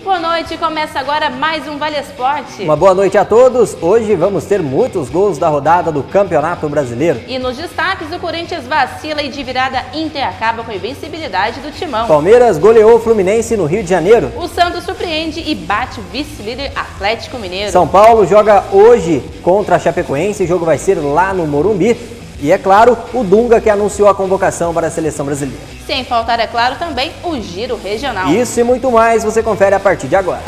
Boa noite, começa agora mais um Vale Esporte. Uma boa noite a todos. Hoje vamos ter muitos gols da rodada do Campeonato Brasileiro. E nos destaques, o Corinthians vacila e de virada Inter acaba com a invencibilidade do Timão. Palmeiras goleou o Fluminense no Rio de Janeiro. O Santos surpreende e bate o vice-líder Atlético Mineiro. São Paulo joga hoje contra a Chapecoense, o jogo vai ser lá no Morumbi. E é claro, o Dunga que anunciou a convocação para a seleção brasileira. Sem faltar, é claro, também o Giro Regional. Isso e muito mais você confere a partir de agora.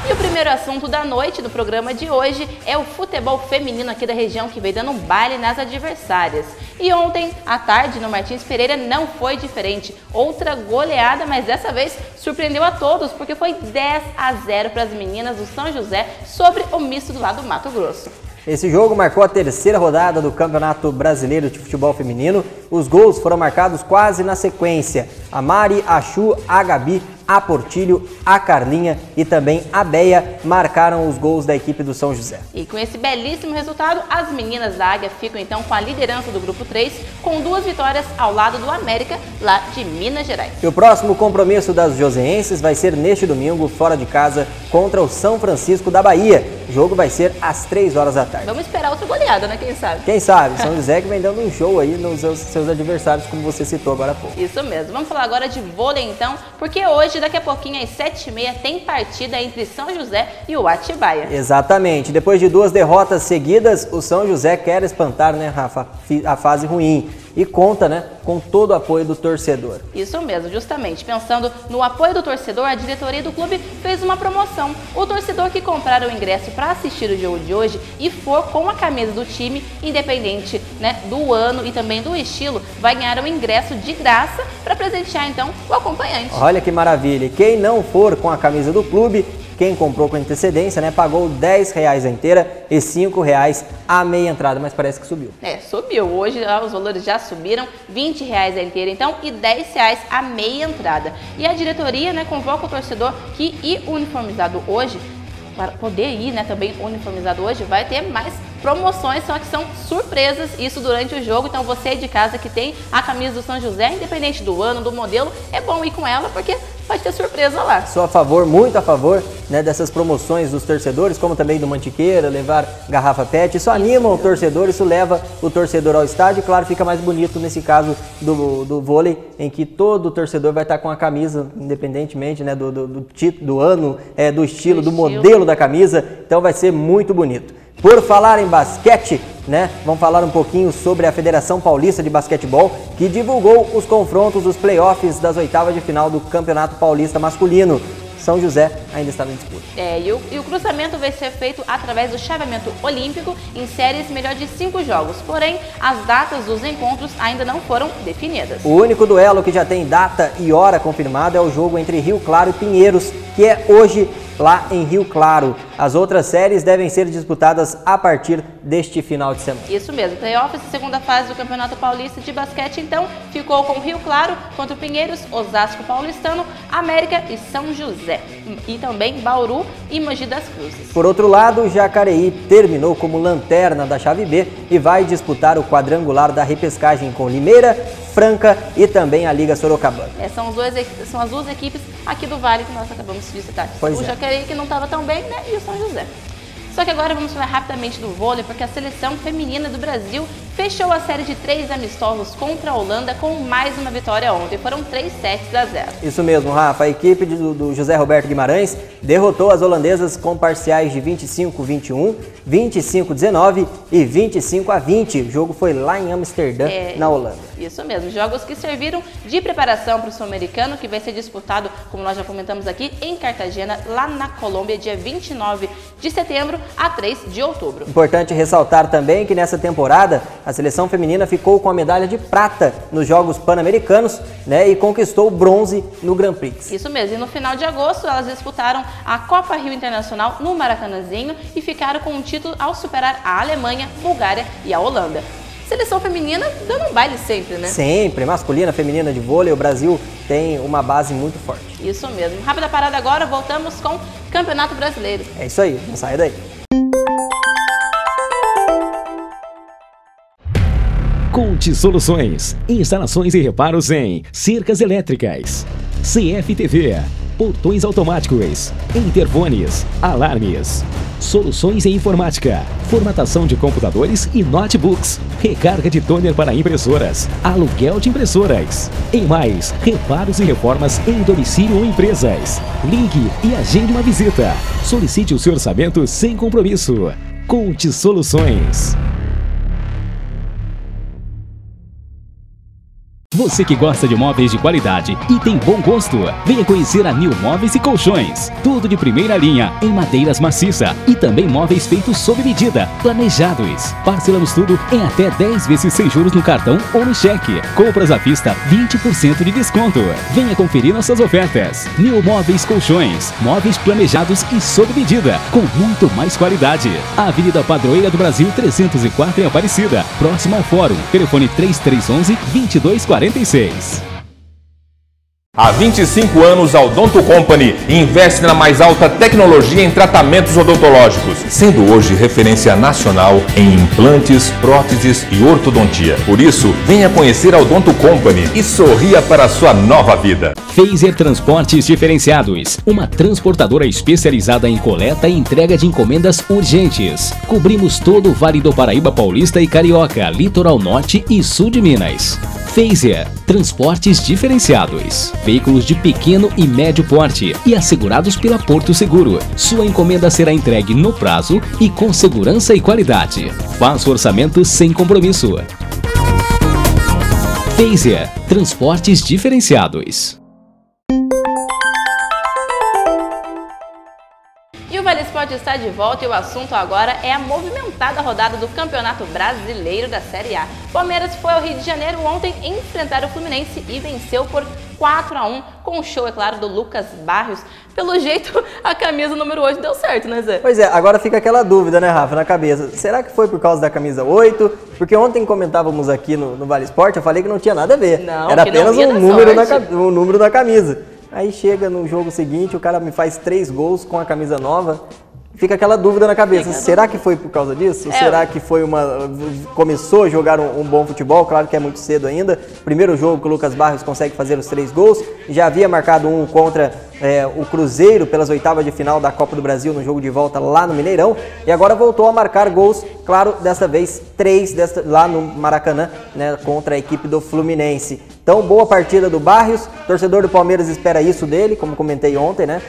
E o primeiro assunto da noite do programa de hoje é o futebol feminino aqui da região que vem dando um baile nas adversárias. E ontem, à tarde, no Martins Pereira não foi diferente. Outra goleada, mas dessa vez surpreendeu a todos, porque foi 10-0 para as meninas do São José sobre o misto do lado do Mato Grosso. Esse jogo marcou a terceira rodada do Campeonato Brasileiro de Futebol Feminino. Os gols foram marcados quase na sequência. A Mari, a Chu, a Gabi, a Portilho, a Carlinha e também a Beia marcaram os gols da equipe do São José. E com esse belíssimo resultado, as meninas da Águia ficam então com a liderança do Grupo 3, com 2 vitórias ao lado do América, lá de Minas Gerais. E o próximo compromisso das joseenses vai ser neste domingo, fora de casa, contra o São Francisco da Bahia. O jogo vai ser às 3 horas da tarde. Vamos esperar outra goleada, né? Quem sabe? Quem sabe? São José que vem dando um show aí nos seus adversários, como você citou agora há pouco. Isso mesmo. Vamos falar agora de vôlei então, porque hoje, daqui a pouquinho, às 7h30, tem partida entre São José e o Atibaia. Exatamente. Depois de 2 derrotas seguidas, o São José quer espantar, né, Rafa, a fase ruim. E conta, né, com todo o apoio do torcedor. Isso mesmo, justamente. Pensando no apoio do torcedor, a diretoria do clube fez uma promoção. O torcedor que comprar o ingresso para assistir o jogo de hoje e for com a camisa do time, independente, né, do ano e também do estilo, vai ganhar um ingresso de graça para presentear, então, o acompanhante. Olha que maravilha. E quem não for com a camisa do clube, quem comprou com antecedência, né, pagou R$10 a inteira e R$5 a meia entrada, mas parece que subiu. Subiu. Hoje os valores já subiram, R$20 a inteira então e R$10 a meia entrada. E a diretoria, né, convoca o torcedor que ir uniformizado hoje, para poder ir, né, também uniformizado hoje, vai ter mais promoções, só que são surpresas, isso durante o jogo. Então você aí de casa que tem a camisa do São José, independente do ano, do modelo, é bom ir com ela, porque pode ter surpresa lá. Sou a favor, muito a favor, né, dessas promoções dos torcedores, como também do Mantiqueira, levar garrafa PET. Isso anima o torcedor, isso leva o torcedor ao estádio. E claro, fica mais bonito nesse caso do vôlei, em que todo torcedor vai estar com a camisa, independentemente, né, do ano, do estilo, do modelo da camisa. Então vai ser muito bonito. Por falar em basquete, né, vamos falar um pouquinho sobre a Federação Paulista de Basquetebol, que divulgou os confrontos dos playoffs das oitavas de final do Campeonato Paulista Masculino. São José ainda está na disputa. E o cruzamento vai ser feito através do chaveamento olímpico em séries melhor de 5 jogos. Porém, as datas dos encontros ainda não foram definidas. O único duelo que já tem data e hora confirmada é o jogo entre Rio Claro e Pinheiros, que é hoje lá em Rio Claro. As outras séries devem ser disputadas a partir deste final de semana. Isso mesmo, playoffs, segunda fase do Campeonato Paulista de Basquete, então, ficou com Rio Claro contra o Pinheiros, Osasco Paulistano, América e São José. E também Bauru e Mogi das Cruzes. Por outro lado, Jacareí terminou como lanterna da chave B e vai disputar o quadrangular da repescagem com Limeira, Franca e também a Liga Sorocabana. São as duas equipes aqui do Vale que nós acabamos de citar. O Jacareí que não estava tão bem, né, e o São José. Só que agora vamos falar rapidamente do vôlei, porque a seleção feminina do Brasil fechou a série de 3 amistosos contra a Holanda com mais uma vitória ontem. Foram 3-0. Isso mesmo, Rafa. A equipe do José Roberto Guimarães derrotou as holandesas com parciais de 25-21, 25-19 e 25-20. O jogo foi lá em Amsterdã, na Holanda. Isso mesmo, jogos que serviram de preparação para o Sul-Americano, que vai ser disputado, como nós já comentamos aqui, em Cartagena, lá na Colômbia, dia 29 de setembro a 3 de outubro. Importante ressaltar também que nessa temporada a seleção feminina ficou com a medalha de prata nos Jogos Pan-Americanos, né, e conquistou o bronze no Grand Prix. Isso mesmo, e no final de agosto elas disputaram a Copa Rio Internacional no Maracanãzinho e ficaram com um título ao superar a Alemanha, Bulgária e a Holanda. Seleção feminina dando um baile sempre, né? Sempre, masculina, feminina de vôlei, o Brasil tem uma base muito forte. Isso mesmo. Rápida parada agora, voltamos com Campeonato Brasileiro. É isso aí, não saia daí. Conte Soluções, instalações e reparos em cercas elétricas, CFTV, portões automáticos, interfones, alarmes, soluções em informática, formatação de computadores e notebooks, recarga de toner para impressoras, aluguel de impressoras. E mais, reparos e reformas em domicílio ou empresas. Ligue e agende uma visita. Solicite o seu orçamento sem compromisso. Conte Soluções. Você que gosta de móveis de qualidade e tem bom gosto, venha conhecer a New Móveis e Colchões. Tudo de primeira linha, em madeiras maciça e também móveis feitos sob medida, planejados. Parcelamos tudo em até 10 vezes sem juros no cartão ou no cheque. Compras à vista, 20% de desconto. Venha conferir nossas ofertas. New Móveis Colchões, móveis planejados e sob medida, com muito mais qualidade. Avenida Padroeira do Brasil 304 em Aparecida, próximo ao Fórum. Telefone 3311-2246. Há 25 anos, a Odonto Company investe na mais alta tecnologia em tratamentos odontológicos, sendo hoje referência nacional em implantes, próteses e ortodontia. Por isso, venha conhecer a Odonto Company e sorria para a sua nova vida. Phaser Transportes Diferenciados, uma transportadora especializada em coleta e entrega de encomendas urgentes. Cobrimos todo o Vale do Paraíba Paulista e Carioca, Litoral Norte e Sul de Minas. Phaser Transportes Diferenciados, veículos de pequeno e médio porte e assegurados pela Porto Seguro. Sua encomenda será entregue no prazo e com segurança e qualidade. Faça o orçamento sem compromisso. Phaser Transportes Diferenciados. E o Vale Esporte está de volta e o assunto agora é a movimentada rodada do Campeonato Brasileiro da Série A. Palmeiras foi ao Rio de Janeiro ontem enfrentar o Fluminense e venceu por 4-1, com o show, é claro, do Lucas Barrios. Pelo jeito, a camisa número 8 deu certo, né, Zé? Pois é, agora fica aquela dúvida, né, Rafa, na cabeça. Será que foi por causa da camisa 8? Porque ontem comentávamos aqui no Vale Esporte, eu falei que não tinha nada a ver. Não, era apenas um número na camisa. Aí chega no jogo seguinte, o cara me faz 3 gols com a camisa nova. Fica aquela dúvida na cabeça, será que foi por causa disso? Será que foi começou a jogar um bom futebol? Claro que é muito cedo ainda. Primeiro jogo que o Lucas Barrios consegue fazer os 3 gols. Já havia marcado um contra o Cruzeiro pelas oitavas de final da Copa do Brasil no jogo de volta lá no Mineirão. E agora voltou a marcar gols, claro, dessa vez 3 lá no Maracanã, né, contra a equipe do Fluminense. Então, boa partida do Barrios. Torcedor do Palmeiras espera isso dele, como comentei ontem, né?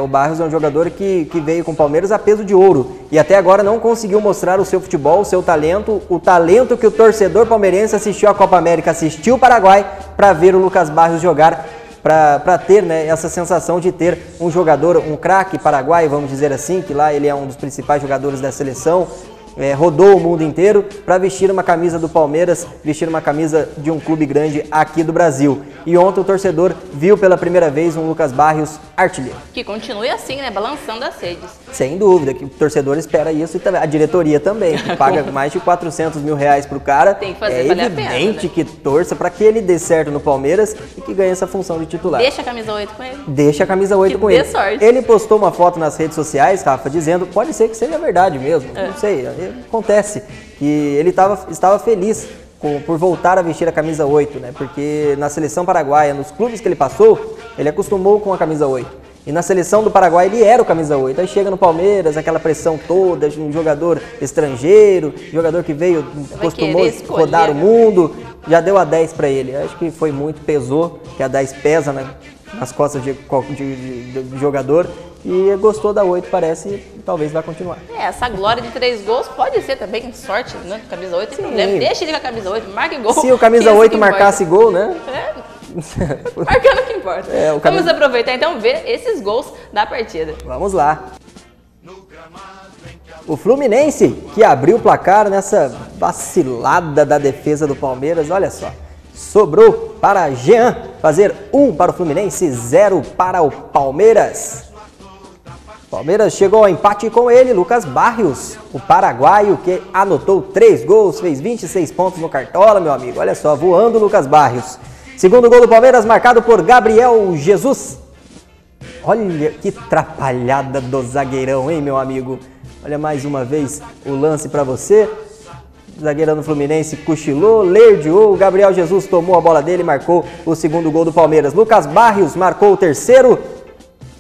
O Barrios é um jogador que veio com o Palmeiras a peso de ouro e até agora não conseguiu mostrar o seu futebol, o seu talento, o talento que o torcedor palmeirense assistiu à Copa América, assistiu o Paraguai para ver o Lucas Barrios jogar, para ter, né, essa sensação de ter um jogador, um craque paraguaio, vamos dizer assim, que lá ele é um dos principais jogadores da seleção. Rodou o mundo inteiro para vestir uma camisa do Palmeiras, vestir uma camisa de um clube grande aqui do Brasil. E ontem o torcedor viu pela primeira vez um Lucas Barrios artilheiro. Que continue assim, né? Balançando as redes. Sem dúvida, que o torcedor espera isso e também, a diretoria também, que paga mais de 400 mil reais pro cara. Tem que fazer valer a pena, né? Que torça para que ele dê certo no Palmeiras e que ganhe essa função de titular. Deixa a camisa 8 com ele. Deixa a camisa 8 com ele. Sorte. Ele postou uma foto nas redes sociais, Rafa, dizendo, pode ser que seja verdade mesmo, não sei, acontece, que ele estava feliz por voltar a vestir a camisa 8, né? Porque na seleção paraguaia, nos clubes que ele passou, ele acostumou com a camisa 8. E na seleção do Paraguai ele era o camisa 8. Aí chega no Palmeiras, aquela pressão toda, um jogador estrangeiro, jogador que veio, costumou rodar o mundo, já deu a 10 para ele. Acho que foi muito, pesou, que a 10 pesa, né, nas costas de jogador. E gostou da 8, parece, e talvez vá continuar. Essa glória de 3 gols pode ser também sorte, né? Camisa 8 tem problema. Deixa ele com a camisa 8, marque gol. Se o camisa 8 marcasse gol, né? Marcando o que importa. Vamos aproveitar então ver esses gols da partida. Vamos lá. O Fluminense, que abriu o placar nessa vacilada da defesa do Palmeiras, olha só. Sobrou para Jean fazer 1 para o Fluminense, 0 para o Palmeiras. Palmeiras chegou ao empate com ele, Lucas Barrios, o paraguaio que anotou 3 gols, fez 26 pontos no Cartola, meu amigo. Olha só, voando o Lucas Barrios. Segundo gol do Palmeiras, marcado por Gabriel Jesus. Olha que atrapalhada do zagueirão, hein, meu amigo? Olha mais uma vez o lance para você. zagueirão do Fluminense cochilou, lerdeou, o Gabriel Jesus tomou a bola dele e marcou o segundo gol do Palmeiras. Lucas Barrios marcou o terceiro.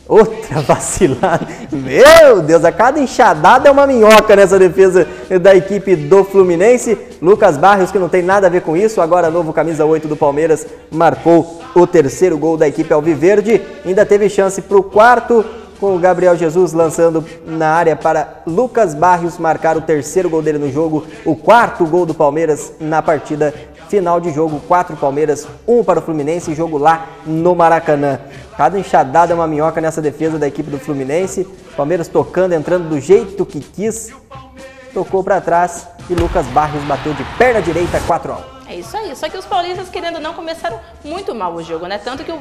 Outra vacilada. Meu Deus, a cada enxadada é uma minhoca nessa defesa da equipe do Fluminense. Lucas Barrios, que não tem nada a ver com isso, agora novo camisa 8 do Palmeiras, marcou o terceiro gol da equipe alviverde. Ainda teve chance para o quarto, com o Gabriel Jesus lançando na área para Lucas Barrios marcar o terceiro gol dele no jogo, o quarto gol do Palmeiras na partida. Final de jogo, 4 Palmeiras, 1 para o Fluminense, jogo lá no Maracanã. Cada enxadada é uma minhoca nessa defesa da equipe do Fluminense. Palmeiras tocando, entrando do jeito que quis. Tocou para trás e Lucas Barrios bateu de perna direita, 4-1. É isso aí, só que os paulistas, querendo ou não, começaram muito mal o jogo, né? Tanto que no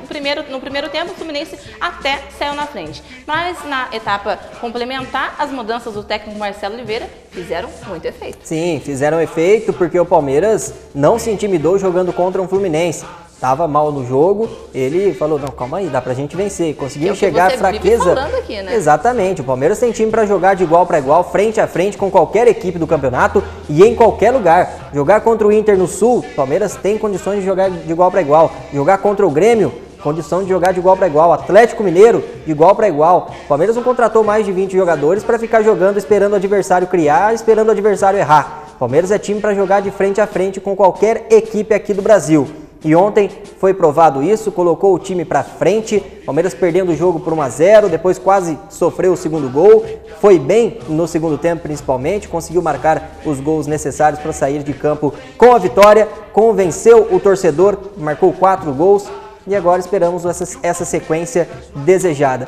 primeiro tempo o Fluminense até saiu na frente. Mas na etapa complementar, as mudanças do técnico Marcelo Oliveira fizeram muito efeito. Sim, fizeram efeito porque o Palmeiras não se intimidou jogando contra um Fluminense. Tava mal no jogo, ele falou, não, calma aí, dá pra gente vencer. Conseguiu enxergar a fraqueza. Aqui, né? Exatamente, o Palmeiras tem time pra jogar de igual para igual, frente a frente com qualquer equipe do campeonato e em qualquer lugar. Jogar contra o Inter no Sul, o Palmeiras tem condições de jogar de igual para igual. Jogar contra o Grêmio, condição de jogar de igual para igual. Atlético Mineiro, de igual para igual. O Palmeiras não contratou mais de 20 jogadores para ficar jogando, esperando o adversário criar, esperando o adversário errar. O Palmeiras é time para jogar de frente a frente com qualquer equipe aqui do Brasil. E ontem foi provado isso, colocou o time para frente, Palmeiras perdendo o jogo por 1-0, depois quase sofreu o segundo gol, foi bem no segundo tempo principalmente, conseguiu marcar os gols necessários para sair de campo com a vitória, convenceu o torcedor, marcou 4 gols e agora esperamos essa sequência desejada.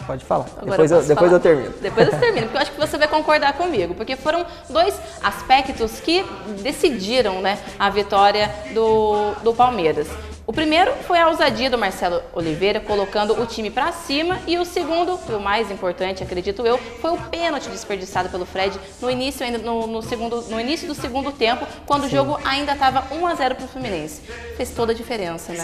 Pode falar. Depois eu termino. Depois eu termino, porque eu acho que você vai concordar comigo, porque foram 2 aspectos que decidiram, né, a vitória do Palmeiras. O primeiro foi a ousadia do Marcelo Oliveira, colocando o time para cima, e o segundo, o mais importante, acredito eu, foi o pênalti desperdiçado pelo Fred no início, ainda no início do segundo tempo, quando o jogo ainda estava 1-0 para o Fluminense. Fez toda a diferença, né?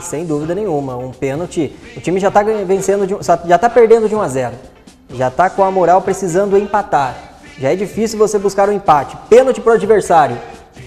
Sem dúvida nenhuma. Um pênalti, o time já está vencendo, já está perdendo de 1-0, já está com a moral precisando empatar. Já é difícil você buscar um empate. Pênalti para o adversário.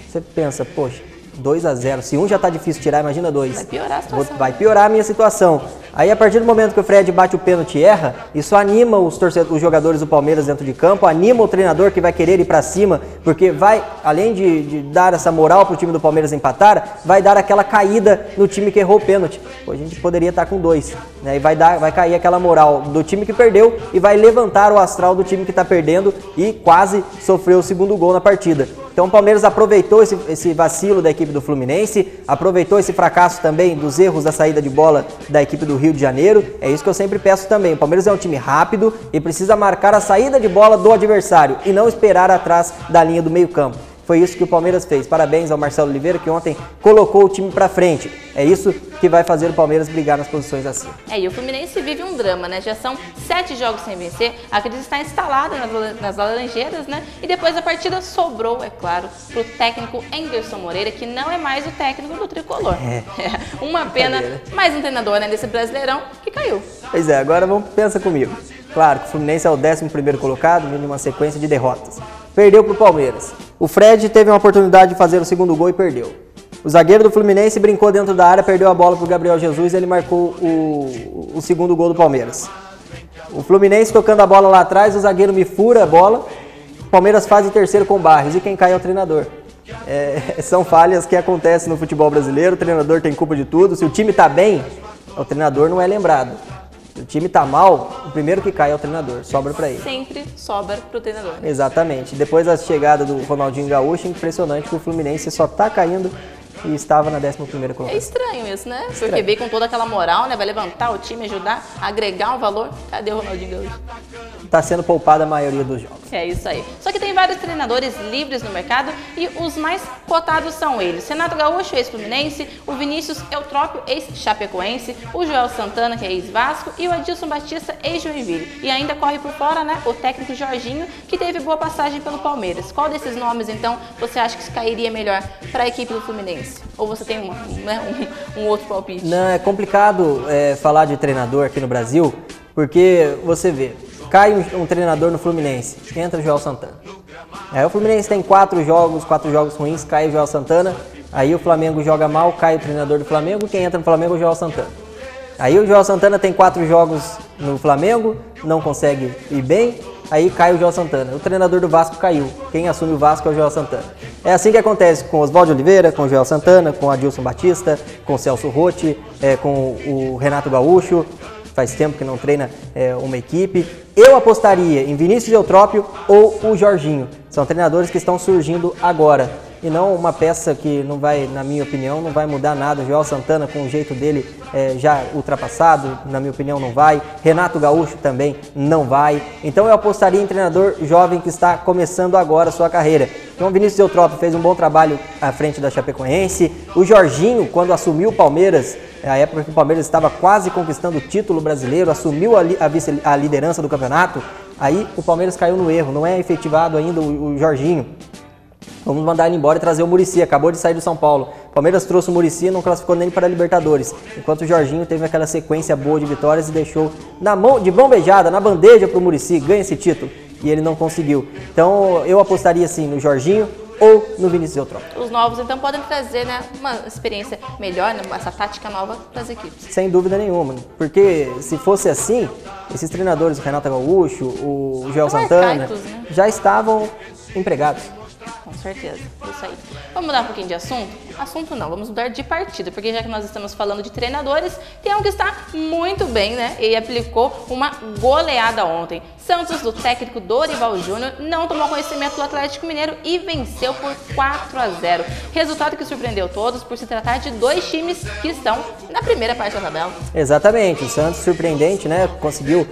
Você pensa, poxa, 2-0. Se um já tá difícil tirar, imagina 2. Vai piorar a situação. Vai piorar a minha situação. Aí, a partir do momento que o Fred bate o pênalti e erra, isso anima os jogadores do Palmeiras dentro de campo, anima o treinador que vai querer ir para cima, porque vai, além de dar essa moral pro time do Palmeiras empatar, vai dar aquela caída no time que errou o pênalti. Pô, a gente poderia estar com 2, né? E vai cair aquela moral do time que perdeu e vai levantar o astral do time que tá perdendo e quase sofreu o segundo gol na partida. Então o Palmeiras aproveitou esse vacilo da equipe do Fluminense, aproveitou esse fracasso também dos erros da saída de bola da equipe do Rio de Janeiro. É isso que eu sempre peço também. O Palmeiras é um time rápido e precisa marcar a saída de bola do adversário e não esperar atrás da linha do meio-campo. Foi isso que o Palmeiras fez. Parabéns ao Marcelo Oliveira, que ontem colocou o time pra frente. É isso que vai fazer o Palmeiras brigar nas posições acima. E o Fluminense vive um drama, né? Já são 7 jogos sem vencer, a crise está instalada nas Laranjeiras, né? E depois da partida sobrou, é claro, pro técnico Anderson Moreira, que não é mais o técnico do Tricolor. Uma pena, mais um treinador, né, desse Brasileirão que caiu. Pois é, agora pensa comigo. Claro que o Fluminense é o 11º colocado, vindo de uma sequência de derrotas. Perdeu pro Palmeiras. O Fred teve uma oportunidade de fazer o segundo gol e perdeu. O zagueiro do Fluminense brincou dentro da área, perdeu a bola pro Gabriel Jesus e ele marcou o segundo gol do Palmeiras. O Fluminense tocando a bola lá atrás, o zagueiro me fura a bola, o Palmeiras faz o terceiro com Barrios e quem cai é o treinador. São falhas que acontecem no futebol brasileiro, o treinador tem culpa de tudo. Se o time tá bem, o treinador não é lembrado. Se o time tá mal, o primeiro que cai é o treinador, sobra pra ele. Sempre sobra pro treinador. Exatamente. Depois da chegada do Ronaldinho Gaúcho, impressionante que o Fluminense só tá caindo e estava na 11ª colocação. É estranho isso, né? Porque veio com toda aquela moral, né? Vai levantar o time, ajudar, agregar um valor. Cadê o Ronaldinho Gaúcho? Tá sendo poupada a maioria dos jogos. É isso aí. Só que tem vários treinadores livres no mercado e os mais cotados são eles. Renato Gaúcho, ex-Fluminense, o Vinícius Eutrópio, ex-Chapecoense, o Joel Santana, que é ex-Vasco, e o Adilson Batista, ex-Joinville. E ainda corre por fora, né, o técnico Jorginho, que teve boa passagem pelo Palmeiras. Qual desses nomes, então, você acha que cairia melhor para a equipe do Fluminense? Ou você tem um outro palpite? Não, é complicado falar de treinador aqui no Brasil, porque você vê, cai um treinador no Fluminense, entra o Joel Santana. Aí o Fluminense tem 4 jogos ruins, cai o Joel Santana. Aí o Flamengo joga mal, cai o treinador do Flamengo. Quem entra no Flamengo é o Joel Santana. Aí o Joel Santana tem 4 jogos no Flamengo, não consegue ir bem. Aí cai o Joel Santana. O treinador do Vasco caiu. Quem assume o Vasco é o Joel Santana. É assim que acontece com Oswaldo Oliveira, com o Joel Santana, com o Adilson Batista, com o Celso Rotti, com o Renato Gaúcho. Faz tempo que não treina uma equipe. Eu apostaria em Vinícius Eutrópio ou o Jorginho. São treinadores que estão surgindo agora. E não uma peça que não vai, na minha opinião, não vai mudar nada. O Joel Santana, com o jeito dele já ultrapassado, na minha opinião, não vai. Renato Gaúcho também não vai. Então eu apostaria em treinador jovem que está começando agora a sua carreira. Então o Vinícius Eutrópio fez um bom trabalho à frente da Chapecoense. O Jorginho, quando assumiu o Palmeiras, a época que o Palmeiras estava quase conquistando o título brasileiro, assumiu a liderança do campeonato, aí o Palmeiras caiu no erro, não é efetivado ainda o Jorginho. Vamos mandar ele embora e trazer o Muricy, acabou de sair do São Paulo. O Palmeiras trouxe o Muricy e não classificou nem para a Libertadores, enquanto o Jorginho teve aquela sequência boa de vitórias e deixou na mão, de mão beijada, na bandeja para o Muricy, ganha esse título, e ele não conseguiu. Então eu apostaria sim no Jorginho ou no Vinícius Eutrópio. Os novos então podem trazer, né, uma experiência melhor, né, essa tática nova para as equipes. Sem dúvida nenhuma, porque se fosse assim, esses treinadores, o Renato Gaúcho, o Joel Santana, arcaicos, né? Já estavam empregados. Com certeza, isso aí. Vamos mudar um pouquinho de assunto? Assunto não, vamos mudar de partida, porque já que nós estamos falando de treinadores, tem um que está muito bem, né? E aplicou uma goleada ontem. Santos, do técnico Dorival Júnior, não tomou conhecimento do Atlético Mineiro e venceu por 4-0. Resultado que surpreendeu todos por se tratar de 2 times que estão na primeira parte da tabela. Exatamente, o Santos, surpreendente, né? Conseguiu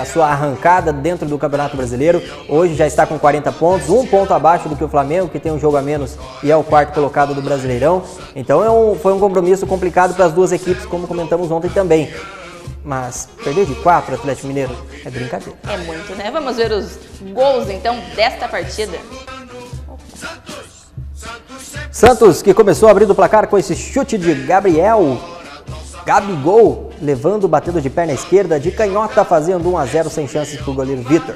a sua arrancada dentro do Campeonato Brasileiro. Hoje já está com 40 pontos, 1 ponto abaixo do que o Flamengo, que tem um jogo a menos e é o 4º colocado do Brasileirão. Então foi um compromisso complicado para as duas equipes, como comentamos ontem também. Mas perder de 4 Atlético Mineiro é brincadeira. É muito, né? Vamos ver os gols, então, desta partida. Santos, que começou abrindo o placar com esse chute de Gabigol, levando, batendo de perna esquerda, de canhota, fazendo 1-0 sem chances para o goleiro Vitor.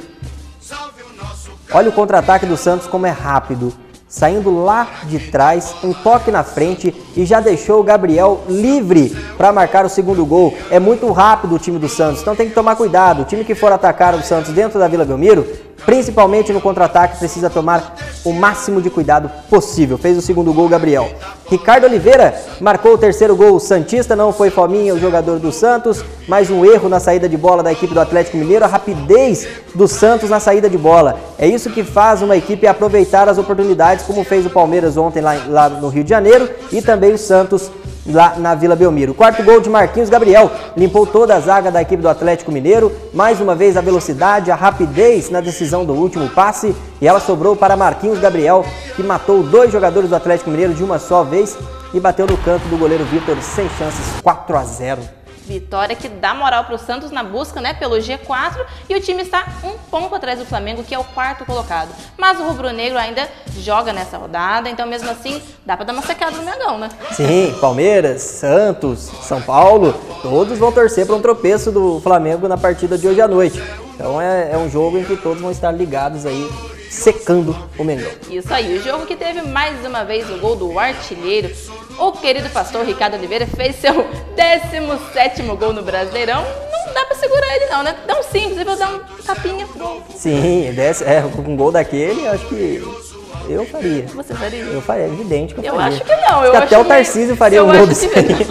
Olha o contra-ataque do Santos como é rápido. Saindo lá de trás, um toque na frente e já deixou o Gabriel livre para marcar o segundo gol. É muito rápido o time do Santos, então tem que tomar cuidado. O time que for atacar o Santos dentro da Vila Belmiro, principalmente no contra-ataque, precisa tomar o máximo de cuidado possível. Fez o segundo gol o Gabriel. Ricardo Oliveira marcou o terceiro gol. O santista, não foi Fominha, o jogador do Santos, mas um erro na saída de bola da equipe do Atlético Mineiro, a rapidez do Santos na saída de bola. É isso que faz uma equipe aproveitar as oportunidades, como fez o Palmeiras ontem lá no Rio de Janeiro e também o Santos lá na Vila Belmiro. O 4º gol de Marquinhos Gabriel limpou toda a zaga da equipe do Atlético Mineiro. Mais uma vez a velocidade, a rapidez na decisão do último passe, e ela sobrou para Marquinhos Gabriel, que matou 2 jogadores do Atlético Mineiro de uma só vez e bateu no canto do goleiro Vitor sem chances, 4-0. Vitória que dá moral para o Santos na busca, né, pelo G4, e o time está 1 ponto atrás do Flamengo, que é o 4º colocado. Mas o rubro-negro ainda joga nessa rodada, então mesmo assim dá para dar uma secada no Mengão, né? Sim, Palmeiras, Santos, São Paulo, todos vão torcer para um tropeço do Flamengo na partida de hoje à noite. Então é um jogo em que todos vão estar ligados aí, secando o Mengão. Isso aí, o jogo que teve mais uma vez o gol do artilheiro. O querido pastor Ricardo Oliveira fez seu 17º gol no Brasileirão. Não dá pra segurar ele não, né? Tão simples, eu vou dar um tapinha pro gol. Sim, com um gol daquele, eu acho que eu faria. Você faria? Eu faria, é evidente que eu faria. Eu acho que não. Eu acho até o Tarcísio faria um gol desse aí.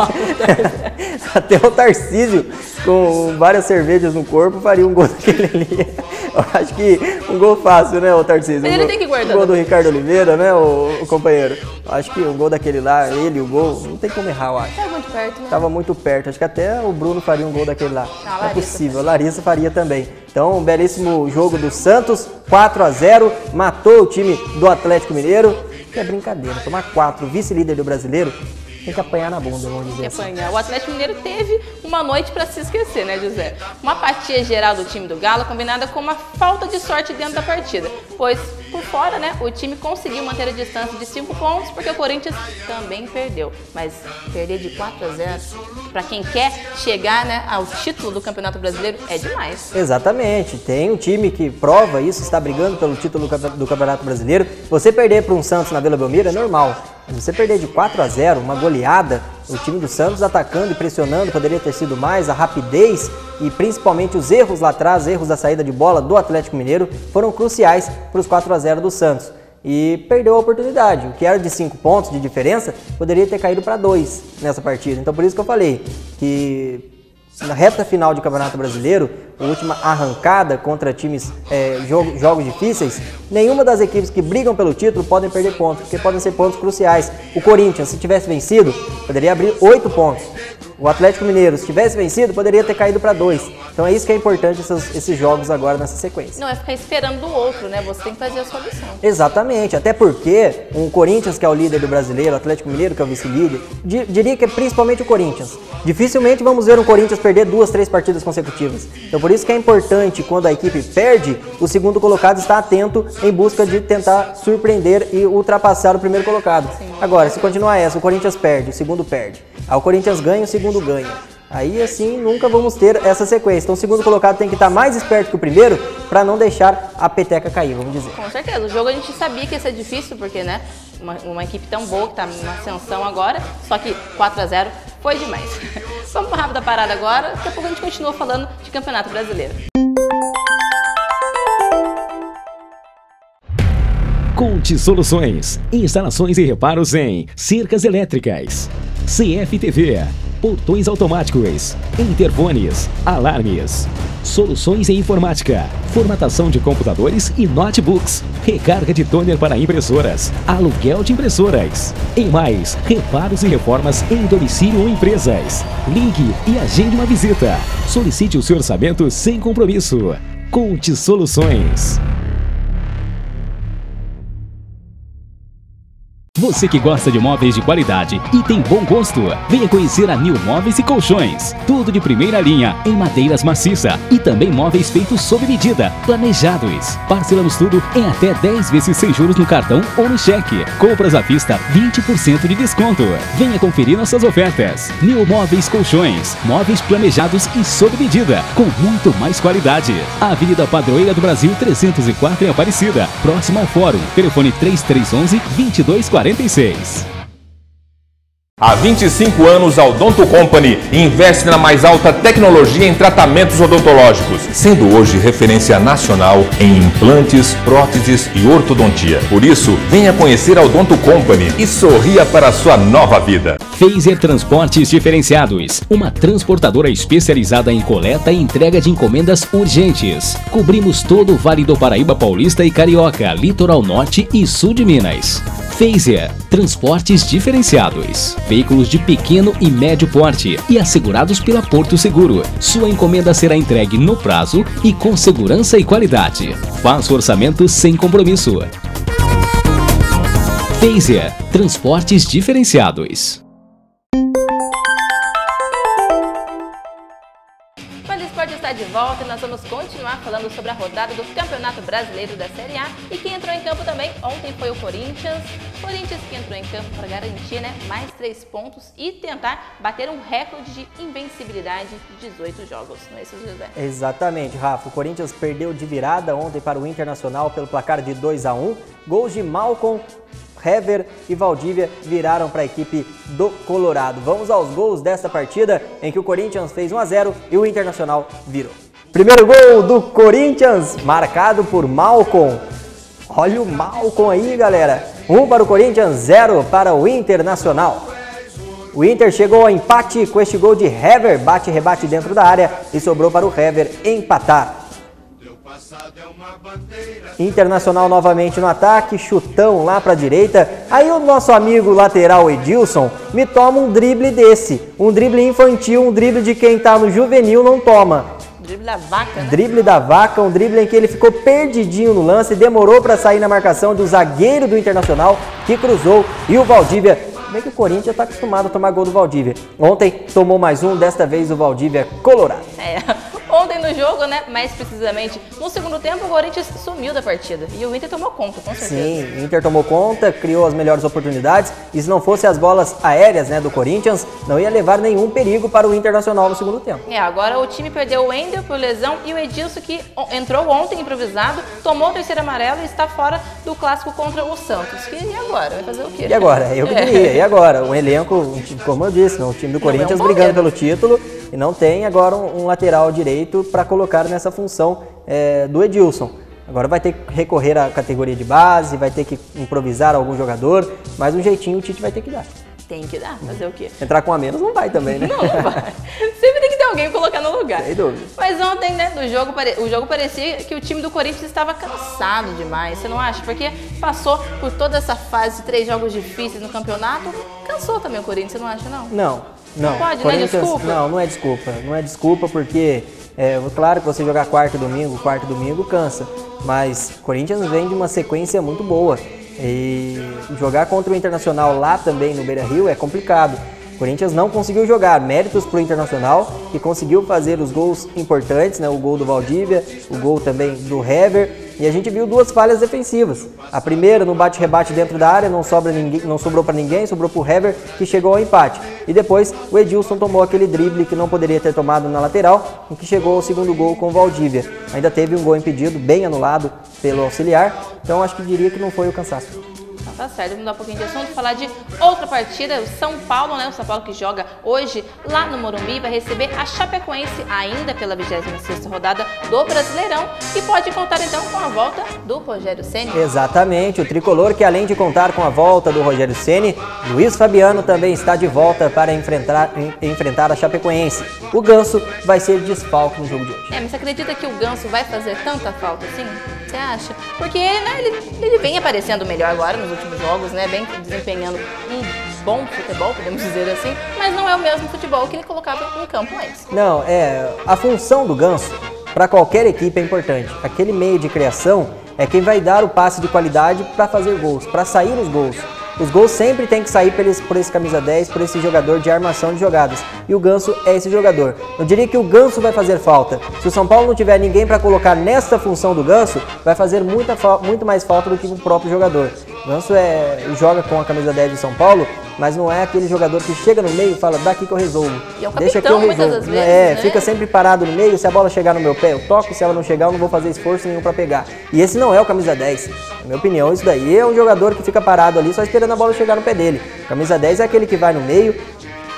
Até o Tarcísio, com várias cervejas no corpo, faria um gol daquele ali. Eu acho que um gol fácil, né, o Tarcísio? Mas ele tem que guardar. O gol do Ricardo Oliveira, né, o companheiro? Eu acho que o gol daquele lá, o gol, não tem como errar, eu acho. Tava muito perto, né? Tava muito perto. Acho que até o Bruno faria um gol daquele lá. Não é possível. A Larissa faria também. Então, um belíssimo jogo do Santos, 4-0, matou o time do Atlético Mineiro. Que é brincadeira, tomar 4, vice-líder do Brasileiro, tem que apanhar na bunda, vamos dizer assim. O Atlético Mineiro teve uma noite para se esquecer, né, José? Uma apatia geral do time do Galo, combinada com uma falta de sorte dentro da partida, pois por fora, né, o time conseguiu manter a distância de 5 pontos, porque o Corinthians também perdeu. Mas perder de 4-0, para quem quer chegar, né, ao título do Campeonato Brasileiro, é demais. Exatamente. Tem um time que prova isso, está brigando pelo título do Campeonato Brasileiro. Você perder para um Santos na Vila Belmiro é normal. Mas você perder de 4-0, uma goleada, o time do Santos atacando e pressionando, poderia ter sido mais, a rapidez e principalmente os erros lá atrás, erros da saída de bola do Atlético Mineiro, foram cruciais para os 4-0 do Santos. E perdeu a oportunidade. O que era de 5 pontos de diferença, poderia ter caído para 2 nessa partida. Então por isso que eu falei que na reta final de Campeonato Brasileiro, a última arrancada contra times, jogos difíceis, nenhuma das equipes que brigam pelo título podem perder pontos, porque podem ser pontos cruciais. O Corinthians, se tivesse vencido, poderia abrir 8 pontos. O Atlético Mineiro, se tivesse vencido, poderia ter caído para 2. Então é isso que é importante, esses jogos agora nessa sequência. Não é ficar esperando do outro, né? Você tem que fazer a sua lição. Exatamente, até porque um Corinthians, que é o líder do Brasileiro, o Atlético Mineiro, que é o vice-líder, diria que é principalmente o Corinthians. Dificilmente vamos ver um Corinthians perder 2, 3 partidas consecutivas. Então por isso que é importante, quando a equipe perde, o segundo colocado está atento em busca de tentar surpreender e ultrapassar o primeiro colocado. Sim. Agora, se continuar essa, o Corinthians perde, o segundo perde. Aí o Corinthians ganha, o segundo ganha. Aí assim nunca vamos ter essa sequência. Então o segundo colocado tem que estar mais esperto que o primeiro para não deixar a peteca cair, vamos dizer. Com certeza. O jogo a gente sabia que ia ser difícil, porque, né, uma equipe tão boa que está na ascensão agora, só que 4-0 foi demais. Vamos para uma rápida parada agora, daqui a pouco a gente continua falando de Campeonato Brasileiro. Conte Soluções, instalações e reparos em cercas elétricas, CFTV, portões automáticos, interfones, alarmes, soluções em informática, formatação de computadores e notebooks, recarga de toner para impressoras, aluguel de impressoras. E mais, reparos e reformas em domicílio ou empresas. Ligue e agende uma visita. Solicite o seu orçamento sem compromisso. Conte Soluções. Você que gosta de móveis de qualidade e tem bom gosto, venha conhecer a New Móveis e Colchões. Tudo de primeira linha, em madeiras maciça e também móveis feitos sob medida, planejados. Parcelamos tudo em até 10 vezes sem juros no cartão ou no cheque. Compras à vista, 20% de desconto. Venha conferir nossas ofertas. New Móveis Colchões, móveis planejados e sob medida, com muito mais qualidade. Avenida Padroeira do Brasil 304 em Aparecida, próxima ao Fórum. Telefone 3311-2246. Há 25 anos, a Odonto Company investe na mais alta tecnologia em tratamentos odontológicos, sendo hoje referência nacional em implantes, próteses e ortodontia. Por isso, venha conhecer a Odonto Company e sorria para a sua nova vida. Phaser Transportes Diferenciados, uma transportadora especializada em coleta e entrega de encomendas urgentes. Cobrimos todo o Vale do Paraíba Paulista e Carioca, Litoral Norte e Sul de Minas. Phaser Transportes Diferenciados, veículos de pequeno e médio porte e assegurados pela Porto Seguro. Sua encomenda será entregue no prazo e com segurança e qualidade. Faça o orçamento sem compromisso. Phaser Transportes Diferenciados. Está de volta e nós vamos continuar falando sobre a rodada do Campeonato Brasileiro da Série A. E quem entrou em campo também ontem foi o Corinthians. Corinthians que entrou em campo para garantir, né, mais 3 pontos e tentar bater um recorde de invencibilidade de 18 jogos. Não é isso, José? Exatamente, Rafa. O Corinthians perdeu de virada ontem para o Internacional pelo placar de 2-1. Gols de Malcom, Hever e Valdívia viraram para a equipe do Colorado. Vamos aos gols desta partida em que o Corinthians fez 1-0 e o Internacional virou. Primeiro gol do Corinthians, marcado por Malcom. Olha o Malcom aí, galera. 1 para o Corinthians, 0 para o Internacional. O Inter chegou ao empate com este gol de Hever, bate e rebate dentro da área e sobrou para o Hever empatar. Internacional novamente no ataque, chutão lá para a direita. Aí o nosso amigo lateral Edilson me toma um drible desse, um drible infantil, um drible de quem tá no juvenil não toma. Drible da vaca, né? Drible da vaca, um drible em que ele ficou perdidinho no lance, demorou para sair na marcação do zagueiro do Internacional, que cruzou, e o Valdívia, bem que o Corinthians está acostumado a tomar gol do Valdívia. Ontem tomou mais um, desta vez o Valdívia colorado. Ontem no no jogo, né? Mais precisamente, no segundo tempo, o Corinthians sumiu da partida. E o Inter tomou conta, com certeza. Sim, o Inter tomou conta, criou as melhores oportunidades. E se não fosse as bolas aéreas, né, do Corinthians, não ia levar nenhum perigo para o Internacional no segundo tempo. Agora o time perdeu o Wendel por lesão e o Edilson, que entrou ontem improvisado, tomou o terceiro amarelo e está fora do clássico contra o Santos. E agora? Vai fazer o quê? E agora? Eu que diria. E agora? O elenco, como eu disse, o time do Corinthians brigando pelo título e não tem agora um lateral direito para colocar nessa função do Edilson. Agora vai ter que recorrer à categoria de base, vai ter que improvisar algum jogador, mas um jeitinho o Tite vai ter que dar. Tem que dar, fazer o quê? Entrar com a menos não vai também, né? Não vai. Sempre tem que ter alguém pra colocar no lugar. Sem dúvida. Mas ontem, né, o jogo parecia que o time do Corinthians estava cansado demais, você não acha? Porque passou por toda essa fase de 3 jogos difíceis no campeonato, cansou também o Corinthians, você não acha, não? Não. Pode, não é desculpa? Não é desculpa. Não é desculpa porque, claro que você jogar quarto e domingo cansa. Mas o Corinthians vem de uma sequência muito boa. E jogar contra o Internacional lá também no Beira-Rio é complicado. O Corinthians não conseguiu jogar, méritos para o Internacional, que conseguiu fazer os gols importantes, né? O gol do Valdívia, o gol também do Hever. E a gente viu 2 falhas defensivas. A primeira no bate-rebate dentro da área, não sobrou para ninguém, sobrou para o Hever, que chegou ao empate. E depois o Edilson tomou aquele drible que não poderia ter tomado na lateral, e que chegou ao segundo gol com o Valdívia. Ainda teve um gol impedido, bem anulado pelo auxiliar, então acho que diria que não foi o cansaço. Tá certo, vamos mudar um pouquinho de assunto, falar de outra partida, o São Paulo, né? O São Paulo que joga hoje lá no Morumbi, vai receber a Chapecoense ainda pela 26ª rodada do Brasileirão e pode contar então com a volta do Rogério Ceni. Exatamente, o tricolor que além de contar com a volta do Rogério Ceni, Luiz Fabiano também está de volta para enfrentar a Chapecoense. O Ganso vai ser desfalque no jogo de hoje. Mas você acredita que o Ganso vai fazer tanta falta assim? Você acha? Porque ele vem aparecendo melhor agora nos últimos jogos, né? Vem desempenhando um bom futebol, podemos dizer assim, mas não é o mesmo futebol que ele colocava em campo antes. Não, a função do Ganso para qualquer equipe é importante. Aquele meio de criação é quem vai dar o passe de qualidade para fazer gols, para sair os gols. Os gols sempre tem que sair por esse camisa 10, por esse jogador de armação de jogadas. E o Ganso é esse jogador. Eu diria que o Ganso vai fazer falta. Se o São Paulo não tiver ninguém para colocar nessa função do Ganso, vai fazer muito mais falta do que o próprio jogador. O Ganso joga com a camisa 10 de São Paulo, mas não é aquele jogador que chega no meio e fala, daqui que eu resolvo. E é o capitão, deixa que eu resolvo. Muitas das vezes, né? Fica sempre parado no meio, se a bola chegar no meu pé, eu toco, se ela não chegar, eu não vou fazer esforço nenhum para pegar. E esse não é o camisa 10. Na minha opinião, isso daí é um jogador que fica parado ali só esperando a bola chegar no pé dele. O camisa 10 é aquele que vai no meio,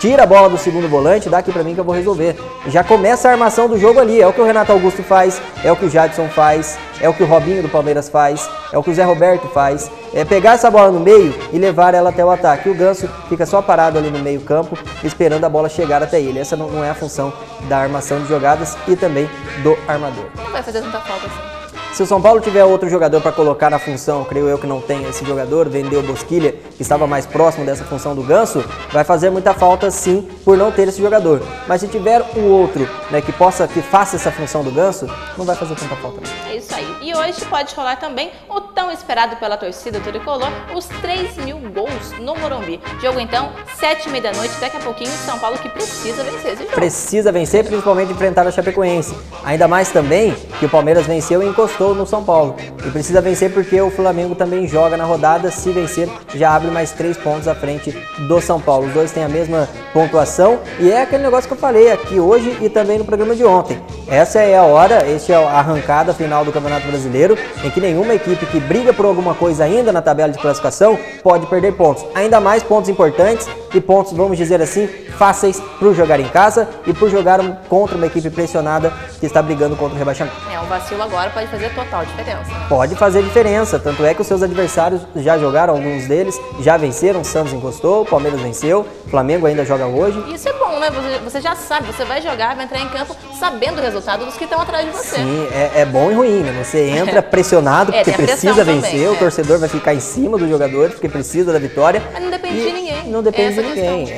tira a bola do segundo volante, dá aqui pra mim que eu vou resolver. Já começa a armação do jogo ali, é o que o Renato Augusto faz, é o que o Jadson faz, é o que o Robinho do Palmeiras faz, é o que o Zé Roberto faz. É pegar essa bola no meio e levar ela até o ataque. O Ganso fica só parado ali no meio campo, esperando a bola chegar até ele. Essa não é a função da armação de jogadas e também do armador. Não vai fazer tanta falta assim. Se o São Paulo tiver outro jogador para colocar na função, creio eu que não tem esse jogador, vendeu o Bosquilha, que estava mais próximo dessa função do Ganso, vai fazer muita falta sim por não ter esse jogador. Mas se tiver um outro, né, que faça essa função do Ganso, não vai fazer tanta falta. É isso aí. E hoje pode rolar também o tão esperado pela torcida tricolor, os 3.000 gols no Morumbi. Jogo então, 7h30 da noite, daqui a pouquinho São Paulo que precisa vencer esse jogo. Precisa vencer, principalmente enfrentar a Chapecoense. Ainda mais também que o Palmeiras venceu e encostou no São Paulo. E precisa vencer porque o Flamengo também joga na rodada. Se vencer, já abre mais 3 pontos à frente do São Paulo. Os dois têm a mesma pontuação e é aquele negócio que eu falei aqui hoje e também no programa de ontem. Essa é a hora, essa é a arrancada final do Campeonato Brasileiro, em que nenhuma equipe que briga por alguma coisa ainda na tabela de classificação pode perder pontos. Ainda mais pontos importantes e pontos, vamos dizer assim, fáceis por jogar em casa e por jogar contra uma equipe pressionada que está brigando contra o rebaixamento. Um vacilo agora pode fazer total diferença. Pode fazer diferença, tanto é que os seus adversários já jogaram, alguns deles já venceram, o Santos encostou, o Palmeiras venceu, o Flamengo ainda joga hoje. Isso é bom, né? Você já sabe, você vai jogar, vai entrar em campo sabendo o resultado dos que estão atrás de você. Sim, é bom e ruim, né? Você entra pressionado porque precisa vencer, também, o torcedor vai ficar em cima dos jogadores porque precisa da vitória. Mas não depende de ninguém. Não depende de ninguém.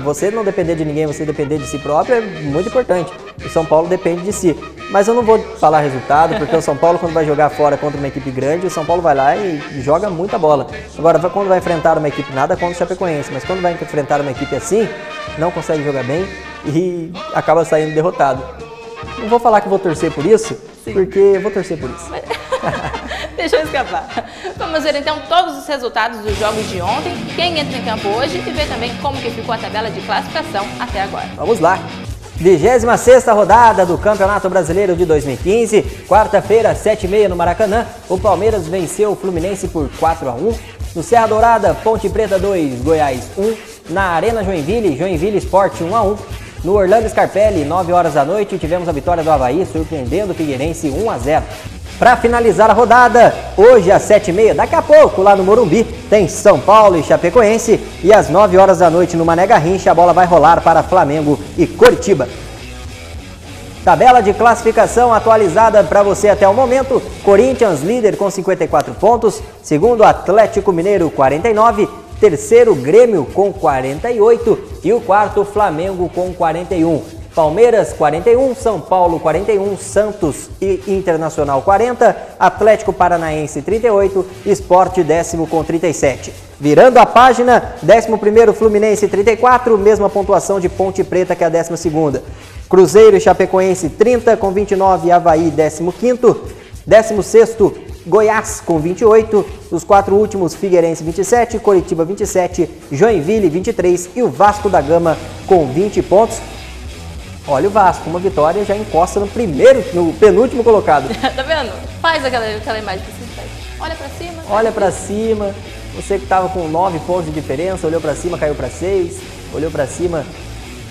Você não depender de ninguém, você depender de si próprio é muito importante. O São Paulo depende de si. Mas eu não vou falar resultado, porque o São Paulo, quando vai jogar fora contra uma equipe grande, o São Paulo vai lá e joga muita bola. Agora, quando vai enfrentar uma equipe, nada contra o Chapecoense, mas quando vai enfrentar uma equipe assim, não consegue jogar bem e acaba saindo derrotado. Não vou falar que vou torcer por isso, porque eu vou torcer por isso. Deixa eu escapar. Vamos ver então todos os resultados dos jogos de ontem, quem entra em campo hoje e ver também como que ficou a tabela de classificação até agora. Vamos lá. 26ª rodada do Campeonato Brasileiro de 2015, quarta-feira, 7h30 no Maracanã, o Palmeiras venceu o Fluminense por 4-1. No Serra Dourada, Ponte Preta 2, Goiás 1. Na Arena Joinville, Joinville Sport 1-1. No Orlando Scarpelli, 9 horas da noite, tivemos a vitória do Avaí, surpreendendo o Figueirense 1-0. Para finalizar a rodada, hoje às 7h30, daqui a pouco, lá no Morumbi, tem São Paulo e Chapecoense. E às 9 horas da noite, no Mané Garrincha, a bola vai rolar para Flamengo e Coritiba. Tabela de classificação atualizada para você até o momento. Corinthians líder com 54 pontos. Segundo, Atlético Mineiro, 49. Terceiro, Grêmio com 48. E o quarto, Flamengo com 41. Palmeiras 41, São Paulo 41, Santos e Internacional 40, Atlético Paranaense 38, Sport 10º com 37. Virando a página, 11º Fluminense 34, mesma pontuação de Ponte Preta que a 12ª. Cruzeiro e Chapecoense 30 com 29, Avaí 15º, 16º Goiás com 28, os 4 últimos Figueirense 27, Coritiba 27, Joinville 23 e o Vasco da Gama com 20 pontos. Olha o Vasco, uma vitória já encosta no penúltimo colocado. Tá vendo? Faz aquela imagem que você faz. Olha pra cima. Olha pra cima. Você que tava com 9 pontos de diferença, olhou pra cima, caiu pra 6. Olhou pra cima,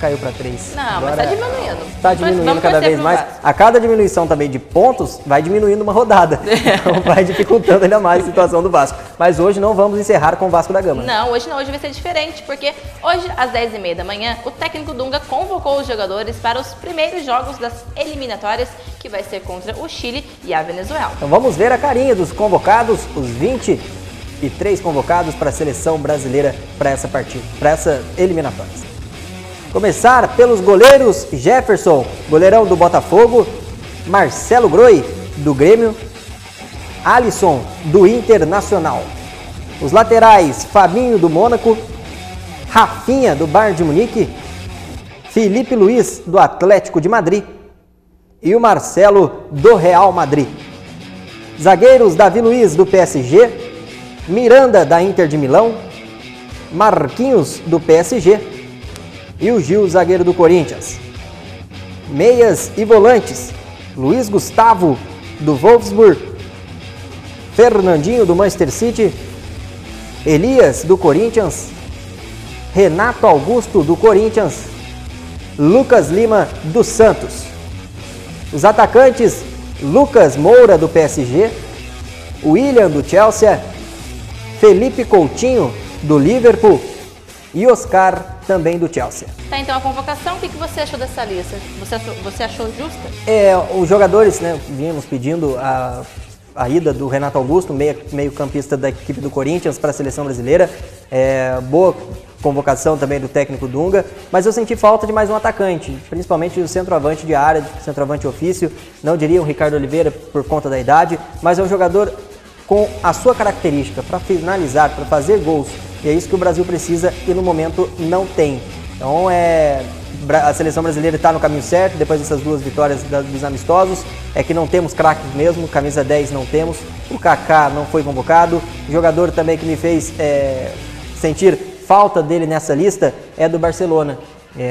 caiu pra 3. Não, agora, mas tá diminuindo. Tá diminuindo cada vez mais. A cada diminuição também de pontos, vai diminuindo uma rodada. Então vai dificultando ainda mais a situação do Vasco. Mas hoje não vamos encerrar com o Vasco da Gama. Não, hoje vai ser diferente, porque hoje às 10h30 da manhã, o técnico Dunga convocou os jogadores para os primeiros jogos das eliminatórias, que vai ser contra o Chile e a Venezuela. Então vamos ver a carinha dos convocados, os 23 convocados para a seleção brasileira para essa partida, para essa eliminatória. Começar pelos goleiros: Jefferson, goleirão do Botafogo, Marcelo Groi, do Grêmio, Alisson, do Internacional. Os laterais: Fabinho, do Mônaco, Rafinha, do Bayern de Munique, Felipe Luiz, do Atlético de Madrid e o Marcelo, do Real Madrid. Zagueiros: Davi Luiz, do PSG, Miranda, da Inter de Milão, Marquinhos, do PSG e o Gil, zagueiro do Corinthians. Meias e volantes: Luiz Gustavo, do Wolfsburg, Fernandinho, do Manchester City, Elias, do Corinthians, Renato Augusto, do Corinthians, Lucas Lima, do Santos. Os atacantes: Lucas Moura, do PSG, William, do Chelsea, Felipe Coutinho, do Liverpool e Oscar, também do Chelsea. Tá, então a convocação, o que você achou dessa lista? Você achou justa? Os jogadores, né, vínhamos pedindo a ida do Renato Augusto, meio-campista da equipe do Corinthians, para a seleção brasileira. Boa convocação também do técnico Dunga, mas eu senti falta de mais um atacante, principalmente o centroavante de área, centroavante ofício. Não diria o Ricardo Oliveira por conta da idade, mas é um jogador com a sua característica para finalizar, para fazer gols. E é isso que o Brasil precisa e no momento não tem. Então a seleção brasileira está no caminho certo, depois dessas 2 vitórias dos amistosos. É que não temos craques mesmo, camisa 10 não temos. O Kaká não foi convocado. O jogador também que me fez sentir falta dele nessa lista é do Barcelona,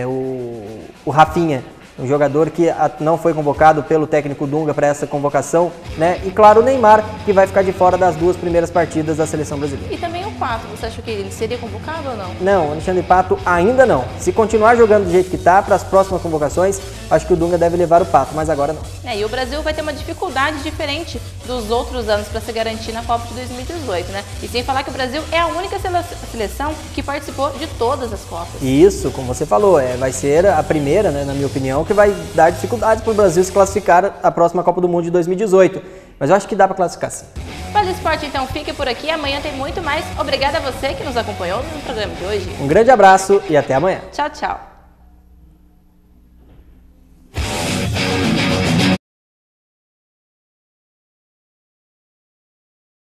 o Rafinha. Um jogador que não foi convocado pelo técnico Dunga para essa convocação, né? E claro, o Neymar, que vai ficar de fora das 2 primeiras partidas da seleção brasileira. E também o Pato, você acha que ele seria convocado ou não? Não, Alexandre Pato ainda não. Se continuar jogando do jeito que está, para as próximas convocações, acho que o Dunga deve levar o Pato, mas agora não. E o Brasil vai ter uma dificuldade diferente dos outros anos para se garantir na Copa de 2018, né? E sem falar que o Brasil é a única seleção que participou de todas as Copas. Isso, como você falou, vai ser a primeira, né, na minha opinião, que vai dar dificuldades para o Brasil se classificar à próxima Copa do Mundo de 2018. Mas eu acho que dá para classificar sim. Fala Esporte, então fique por aqui. Amanhã tem muito mais. Obrigada a você que nos acompanhou no programa de hoje. Um grande abraço e até amanhã. Tchau, tchau.